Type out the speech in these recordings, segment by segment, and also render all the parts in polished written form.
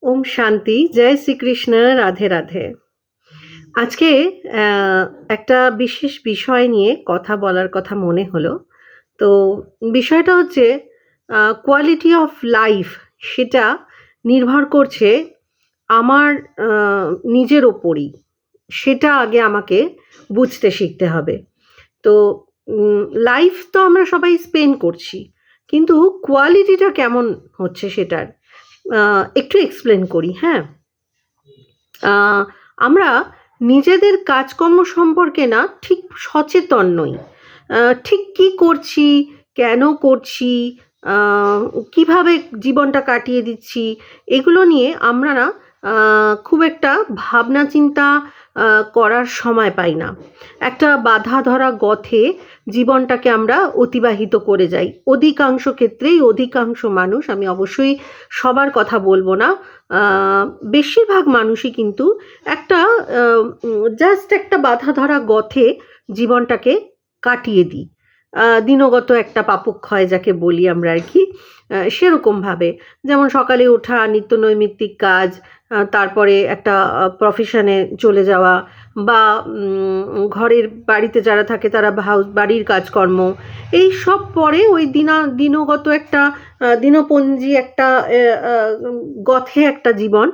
ওম শান্তি। জয় শ্রীকৃষ্ণ। রাধে রাধে। আজকে একটা বিশেষ বিষয় নিয়ে কথা বলার কথা মনে হলো। তো বিষয়টা হচ্ছে কোয়ালিটি অফ লাইফ, সেটা নির্ভর করছে আমার নিজের ওপরই। সেটা আগে আমাকে বুঝতে শিখতে হবে। তো লাইফ তো আমরা সবাই স্পেন্ড করছি, কিন্তু কোয়ালিটিটা কেমন হচ্ছে সেটার একটু এক্সপ্লেন করি। হ্যাঁ, আমরা নিজেদের কাজকর্ম সম্পর্কে না ঠিক সচেতন নই। ঠিক কি করছি, কেন করছি, কিভাবে জীবনটা কাটিয়ে দিচ্ছি, এগুলো নিয়ে আমরা না খুব একটা ভাবনা চিন্তা করার সময় পাই না। একটা বাধা ধরা গথে জীবনটাকে আমরা অতিবাহিত করে যাই অধিকাংশ ক্ষেত্রেই। অধিকাংশ মানুষ, আমি অবশ্যই সবার কথা বলবো না, বেশিরভাগ মানুষই কিন্তু একটা জাস্ট একটা বাধা ধরা গথে জীবনটাকে কাটিয়ে দিই। দিনগত একটা পাপক্ষয় যাকে বলি আমরা আর কি, সেরকমভাবে। যেমন সকালে ওঠা, নিত্য নৈমিত্তিক কাজ, তারপরে একটা প্রফেশনে চলে যাওয়া, বা ঘরের বাড়িতে যারা থাকে তারা বাড়ির কাজকর্ম, এই সব পরে ওই দিনগত একটা দিনপঞ্জি, একটা গথে একটা জীবন,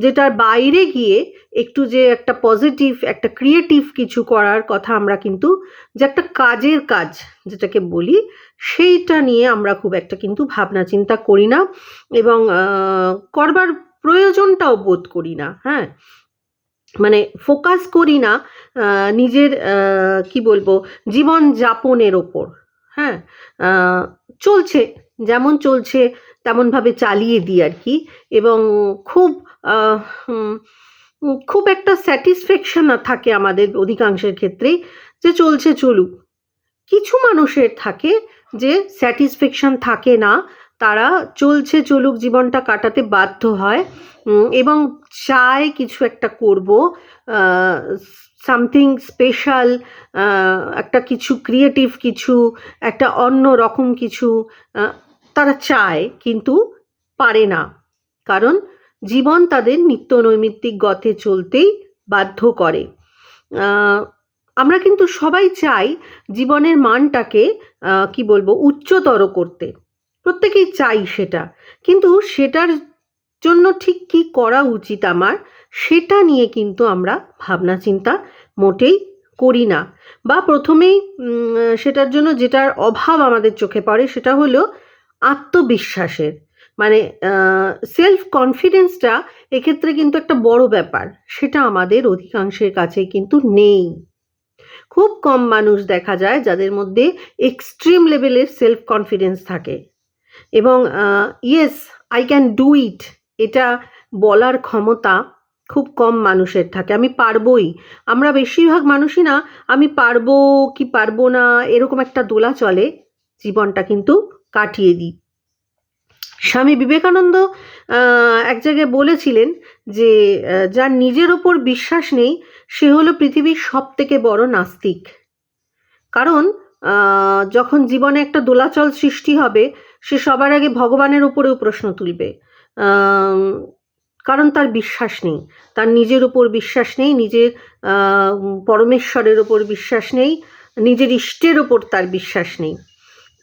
যেটার বাইরে গিয়ে একটু যে একটা পজিটিভ, একটা ক্রিয়েটিভ কিছু করার কথা আমরা কিন্তু, যে একটা কাজের কাজ যেটাকে বলি, সেইটা নিয়ে আমরা খুব একটা কিন্তু ভাবনা চিন্তা করি না, এবং করবার প্রয়োজনটাও বোধ করি না। হ্যাঁ, মানে ফোকাস করি না নিজের কি বলবো, জীবন যাপনের ওপর। হ্যাঁ, চলছে, যেমন চলছে তেমনভাবে চালিয়ে দিই আর কি। এবং খুব খুব একটা স্যাটিসফ্যাকশন থাকে আমাদের অধিকাংশের ক্ষেত্রেই, যে চলছে চলুক। কিছু মানুষের থাকে যে স্যাটিসফ্যাকশন থাকে না, তারা চলছে চলুক জীবনটা কাটাতে বাধ্য হয়, এবং চায় কিছু একটা করব, সামথিং স্পেশাল, একটা কিছু ক্রিয়েটিভ কিছু, একটা অন্য রকম কিছু তারা চায়, কিন্তু পারে না। কারণ জীবন তাদের নিত্য নৈমিত্তিক গথে চলতেই বাধ্য করে। আমরা কিন্তু সবাই চাই জীবনের মানটাকে কি বলবো, উচ্চতর করতে। প্রত্যেকেই চাই সেটা, কিন্তু সেটার জন্য ঠিক কি করা উচিত আমার, সেটা নিয়ে কিন্তু আমরা ভাবনা চিন্তা মোটেই করি না। বা প্রথমেই সেটার জন্য যেটার অভাব আমাদের চোখে পড়ে সেটা হলো আত্মবিশ্বাসের। মানে সেলফ কনফিডেন্সটা এক্ষেত্রে কিন্তু একটা বড় ব্যাপার, সেটা আমাদের অধিকাংশের কাছে কিন্তু নেই। খুব কম মানুষ দেখা যায় যাদের মধ্যে এক্সট্রিম লেভেলের সেলফ কনফিডেন্স থাকে, এবং yes I can do it, এটা বলার ক্ষমতা খুব কম মানুষের থাকে। আমি পারবই, আমরা বেশিরভাগ মানুষই না আমি পারবো কি পারবো না এরকম একটা দোলা চলে, জীবনটা কিন্তু কাটিয়ে দিই। স্বামী বিবেকানন্দ এক জায়গায় বলেছিলেন যে যার নিজের ওপর বিশ্বাস নেই সে হলো পৃথিবীর সব থেকে বড় নাস্তিক। কারণ যখন জীবনে একটা দোলাচল সৃষ্টি হবে, সে সবার আগে ভগবানের উপরেও প্রশ্ন তুলবে, কারণ তার বিশ্বাস নেই, তার নিজের উপর বিশ্বাস নেই, নিজের পরমেশ্বরের ওপর বিশ্বাস নেই, নিজের ইষ্টের ওপর তার বিশ্বাস নেই।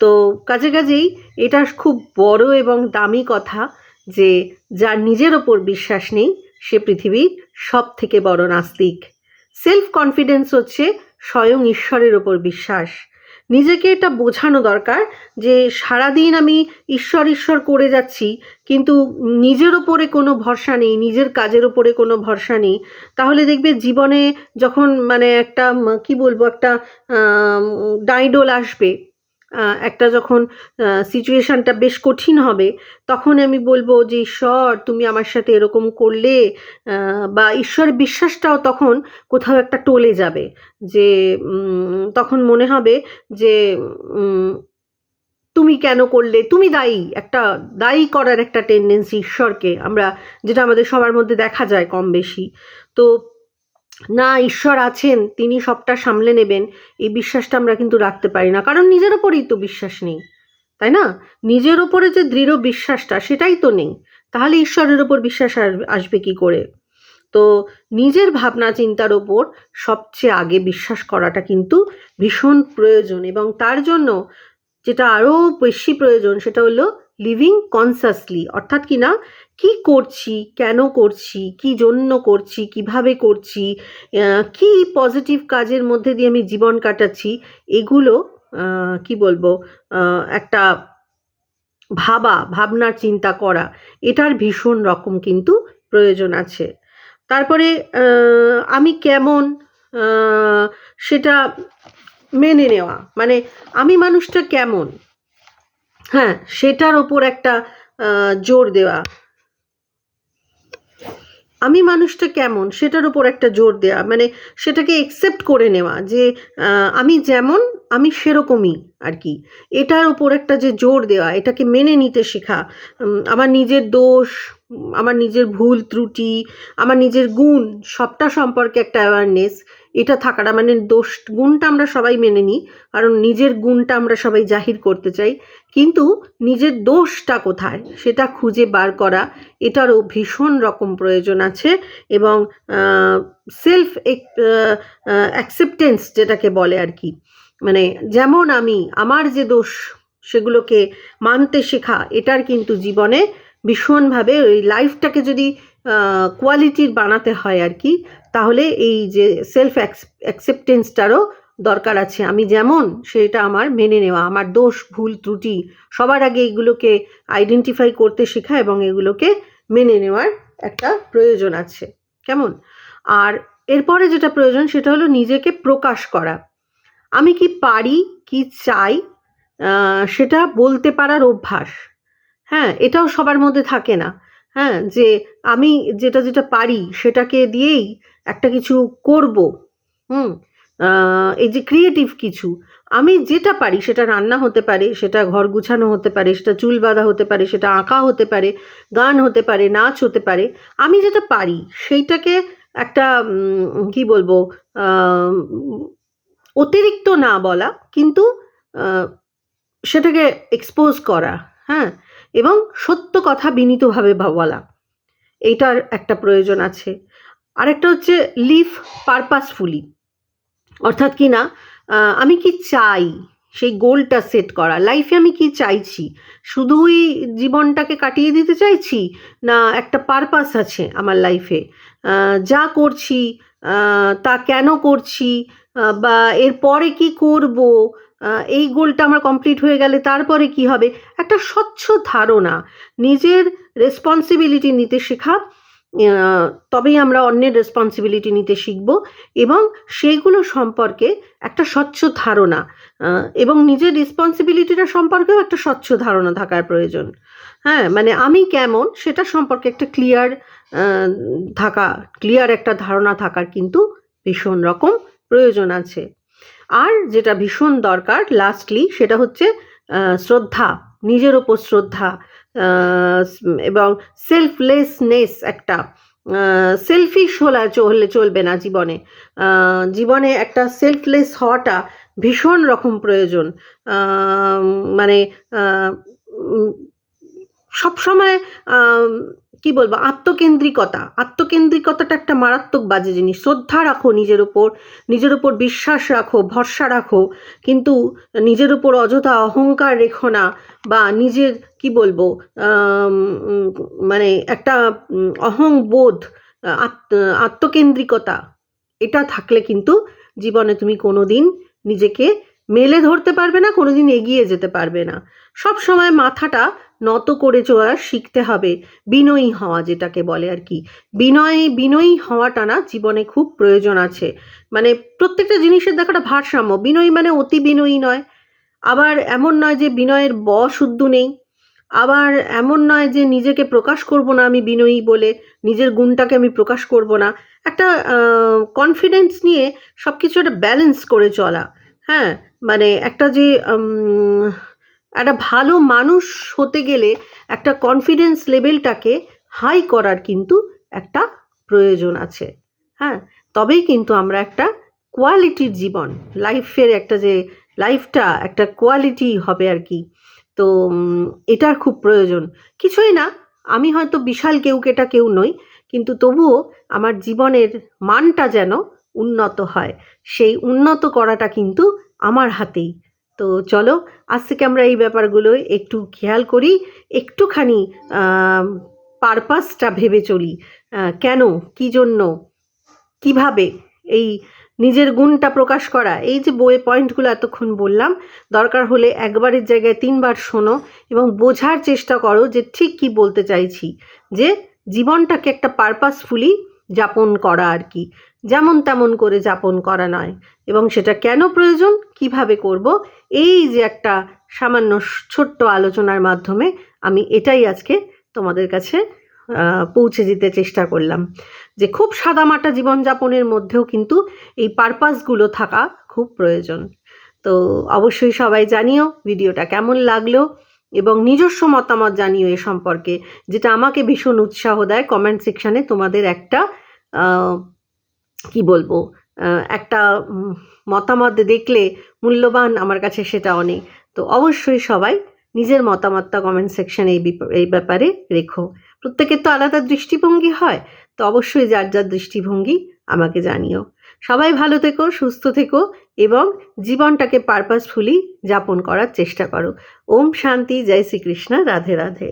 তো কাজেই এটা খুব বড় এবং দামি কথা, যে যার নিজের ওপর বিশ্বাস নেই সে পৃথিবীর সব থেকে বড় নাস্তিক। সেলফ কনফিডেন্স হচ্ছে স্বয়ং ঈশ্বরের ওপর বিশ্বাস। নিজেকে এটা বোঝানো দরকার যে সারাদিন আমি ঈশ্বর ঈশ্বর করে যাচ্ছি, কিন্তু নিজের ওপরে কোনো ভরসা নেই, নিজের কাজের ওপরে কোনো ভরসা নেই। তাহলে দেখবে জীবনে যখন মানে একটা কি বলবো, একটা ডাইডোল আসবে, একটা যখন সিচুয়েশানটা বেশ কঠিন হবে, তখন আমি বলবো যে ঈশ্বর তুমি আমার সাথে এরকম করলে, বা ঈশ্বরের বিশ্বাসটাও তখন কোথাও একটা টলে যাবে, যে তখন মনে হবে যে তুমি কেন করলে, তুমি দায়ী, একটা দায়ী করার একটা টেন্ডেন্সি ঈশ্বরকে আমরা, যেটা আমাদের সবার মধ্যে দেখা যায় কম বেশি। তো না, ঈশ্বর আছেন, তিনি সবটা সামলে নেবেন, এই বিশ্বাসটা আমরা কিন্তু রাখতে পারি না, কারণ নিজের ওপরেই তো বিশ্বাস নেই, তাই না? নিজের ওপরে যে দৃঢ় বিশ্বাসটা সেটাই তো নেই। তাহলে ঈশ্বরের ওপর বিশ্বাস আসবে কি করে? তো নিজের ভাবনা চিন্তার ওপর সবচেয়ে আগে বিশ্বাস করাটা কিন্তু ভীষণ প্রয়োজন, এবং তার জন্য যেটা আরও বেশি প্রয়োজন সেটা হলো লিভিং কনসাসলি, অর্থাৎ কি না, কি করছি, কেন করছি, কি জন্য করছি, কিভাবে করছি, কি পজিটিভ কাজের মধ্যে দিয়ে আমি জীবন কাটাচ্ছি, এগুলো কি বলবো, একটা ভাবনার চিন্তা করা, এটার ভীষণ রকম কিন্তু প্রয়োজন আছে। তারপরে আমি কেমন, সেটা মেনে নেওয়া, মানে আমি মানুষটা কেমন, হ্যাঁ, সেটার ওপর একটা জোর দেওয়া। আমি মানুষটা কেমন সেটার উপর একটা জোর দেওয়া, মানে সেটাকে একসেপ্ট করে নেওয়া যে আমি যেমন আমি সেরকমই আর কি, এটার উপর একটা যে জোর দেওয়া, এটাকে মেনে নিতে শেখা। আমার নিজের দোষ, আমার নিজের ভুল ত্রুটি, আমার নিজের গুণ, সবটা সম্পর্কে একটা অ্যাওয়ারনেস, এটা থাকাটা, মানে দোষ গুণটা আমরা সবাই মেনে নিই, কারণ নিজের গুণটা আমরা সবাই জাহির করতে চাই, কিন্তু নিজের দোষটা কোথায় সেটা খুঁজে বার করা, এটারও ভীষণ রকম প্রয়োজন আছে। এবং সেলফ অ্যাকসেপ্টেন্স যেটাকে বলে আর কি, মানে যেমন আমি, আমার যে দোষ সেগুলোকে মানতে শেখা, এটার কিন্তু জীবনে ভীষণভাবে ওই লাইফটাকে যদি কোয়ালিটির বানাতে হয় আর কি, তাহলে এই যে সেলফ অ্যাকসেপ্টেন্সটারও দরকার আছে। আমি যেমন সেটা আমার মেনে নেওয়া, আমার দোষ ভুল ত্রুটি সবার আগে এগুলোকে আইডেন্টিফাই করতে শেখা এবং এগুলোকে মেনে নেওয়ার একটা প্রয়োজন আছে, কেমন? আর এরপরে যেটা প্রয়োজন সেটা হলো নিজেকে প্রকাশ করা। আমি কি পারি, কি চাই, সেটা বলতে পারার অভ্যাস। হ্যাঁ, এটাও সবার মধ্যে থাকে না। হ্যাঁ, যে আমি যেটা যেটা পারি সেটাকে দিয়েই একটা কিছু করব। হুম, এই যে ক্রিয়েটিভ কিছু, আমি যেটা পারি, সেটা রান্না হতে পারে, সেটা ঘর গুছানো হতে পারে, সেটা চুল বাঁধা হতে পারে, সেটা আঁকা হতে পারে, গান হতে পারে, নাচ হতে পারে, আমি যেটা পারি সেইটাকে একটা কি বলবো, অতিরিক্ত না বলা, কিন্তু সেটাকে এক্সপোজ করা, হ্যাঁ, এবং সত্য কথা বিনীতভাবে বলা, এইটার একটা প্রয়োজন আছে। আরেকটা হচ্ছে লিভ পারপাসফুলি, অর্থাৎ কি না, আমি কি চাই সেই গোলটা সেট করা, লাইফে আমি কি চাইছি, শুধুই জীবনটাকে কাটিয়ে দিতে চাইছি, না একটা পারপাস আছে আমার লাইফে, যা করছি তা কেন করছি, বা এরপরে কি করব, এই গোলটা আমার কমপ্লিট হয়ে গেলে তারপরে কি হবে, একটা স্বচ্ছ ধারণা, নিজের রেসপন্সিবিলিটি নিতে শেখা, তবেই আমরা অন্যের রেসপন্সিবিলিটি নিতে শিখব, এবং সেইগুলো সম্পর্কে একটা স্বচ্ছ ধারণা, এবং নিজের রেসপন্সিবিলিটিটা সম্পর্কেও একটা স্বচ্ছ ধারণা থাকার প্রয়োজন। হ্যাঁ, মানে আমি কেমন সেটা সম্পর্কে একটা ক্লিয়ার একটা ধারণা থাকার কিন্তু ভীষণ রকম প্রয়োজন আছে। আর যেটা ভীষণ দরকার লাস্টলি, সেটা হচ্ছে শ্রদ্ধা, নিজের ওপর শ্রদ্ধা, এবং সেলফলেসনেস, একটা সেলফিশ হলে চলবে না জীবনে, জীবনে একটা সেলফলেস হওয়াটা ভীষণ রকম প্রয়োজন। মানে সবসময় কি বলবো, আত্মকেন্দ্রিকতাটা একটা মারাত্মক বাজে জিনিস। শ্রদ্ধা রাখো নিজের ওপর বিশ্বাস রাখো, ভরসা রাখো, কিন্তু নিজের ওপর অযথা অহংকার রেখো না, বা নিজের কি বলবো, মানে একটা অহংবোধ, আত্মকেন্দ্রিকতা, এটা থাকলে কিন্তু জীবনে তুমি কোনোদিন নিজেকে মেলে ধরতে পারবে না, কোনোদিন এগিয়ে যেতে পারবে না। সব সময় মাথাটা নত করে চলা শিখতে হবে, বিনয়ী হওয়া যেটাকে বলে আর কি, বিনয়ী হওয়াটা না জীবনে খুব প্রয়োজন আছে। মানে প্রত্যেকটা জিনিসের দেখাটা ভারসাম্য, বিনয়ী মানে অতি বিনয়ী নয়, আবার এমন নয় যে বিনয়ের শুদ্ধ নেই, আবার এমন নয় যে নিজেকে প্রকাশ করব না আমি বিনয়ী বলে, নিজের গুণটাকে আমি প্রকাশ করব না, একটা কনফিডেন্স নিয়ে সব কিছু একটা ব্যালেন্স করে চলা। হ্যাঁ, মানে একটা যে একটা ভালো মানুষ হতে গেলে একটা কনফিডেন্স লেভেলটাকে হাই করার কিন্তু একটা প্রয়োজন আছে। হ্যাঁ, তবেই কিন্তু আমরা একটা কোয়ালিটির জীবন, লাইফের একটা যে লাইফটা একটা কোয়ালিটি হবে আর কি। তো এটার খুব প্রয়োজন। কিছুই না, আমি হয়তো বিশাল কেউকেটা কেউ নই, কিন্তু তবুও আমার জীবনের মানটা যেন উন্নত হয়, সেই উন্নত করাটা কিন্তু আমার হাতেই। তো চলো আজ থেকে আমরা এই ব্যাপারগুলো একটু খেয়াল করি, একটুখানি পারপাসটা ভেবে চলি, কেন, কী জন্য, কিভাবে এই নিজের গুণটা প্রকাশ করা। এই যে বইয়ে পয়েন্টগুলো এতক্ষণ বললাম, দরকার হলে একবারের জায়গায় 3বার শোনো এবং বোঝার চেষ্টা করো যে ঠিক কি বলতে চাইছি, যে জীবনটাকে একটা পারপাসফুলি যাপন করা আর কি, যেমন তেমন করে যাপন করা নয়। এবং সেটা কেন প্রয়োজন, কিভাবে করব, এই যে একটা সামান্য ছোট্ট আলোচনার মাধ্যমে আমি এটাই আজকে তোমাদের কাছে পৌঁছে দিতে চেষ্টা করলাম, যে খুব সাদামাটা জীবনযাপনের মধ্যেও কিন্তু এই পারপাসগুলো থাকা খুব প্রয়োজন। তো অবশ্যই সবাই জানিও ভিডিওটা কেমন লাগলো এবং নিজস্ব মতামত জানিও এ সম্পর্কে, যেটা আমাকে ভীষণ উৎসাহ দেয়। কমেন্ট সেকশানে তোমাদের একটা কি বলবো, একটা মতামত দেখলে মূল্যবান, আমার কাছে সেটা অনেক। তো অবশ্যই সবাই নিজের মতামতটা কমেন্ট সেকশানে এই ব্যাপারে রেখো। প্রত্যেকের তো আলাদা দৃষ্টিভঙ্গি হয়, তো অবশ্যই যার যার দৃষ্টিভঙ্গি আমাকে জানিও। সবাই ভালো থেকো, সুস্থ থেকো এবং জীবনটাকে পারপাসফুলি যাপন করার চেষ্টা করো। ওম শান্তি, জয় শ্রীকৃষ্ণ, রাধে রাধে।